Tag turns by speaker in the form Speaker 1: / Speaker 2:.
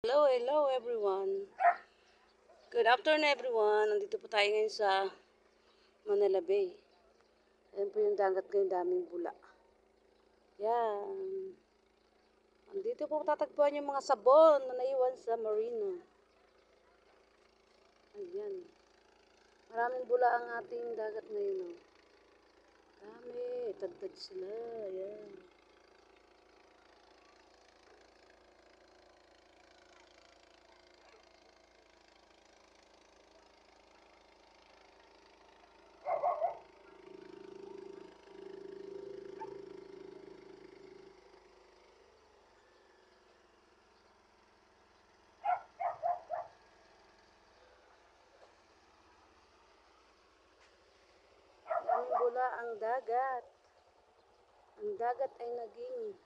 Speaker 1: Hello everyone. Good afternoon everyone. Nandito po tayo ngayon sa Manila Bay. Ayan po yung dagat ngayon, daming bula. Yan. Nandito po tatagpuan yung mga sabon na naiwan sa marina. Ayan. Maraming bula ang ating dagat ngayon. Oh. Dami. Tagtag sila. Ayan. Daming bula ang dagat. Ang dagat ay naging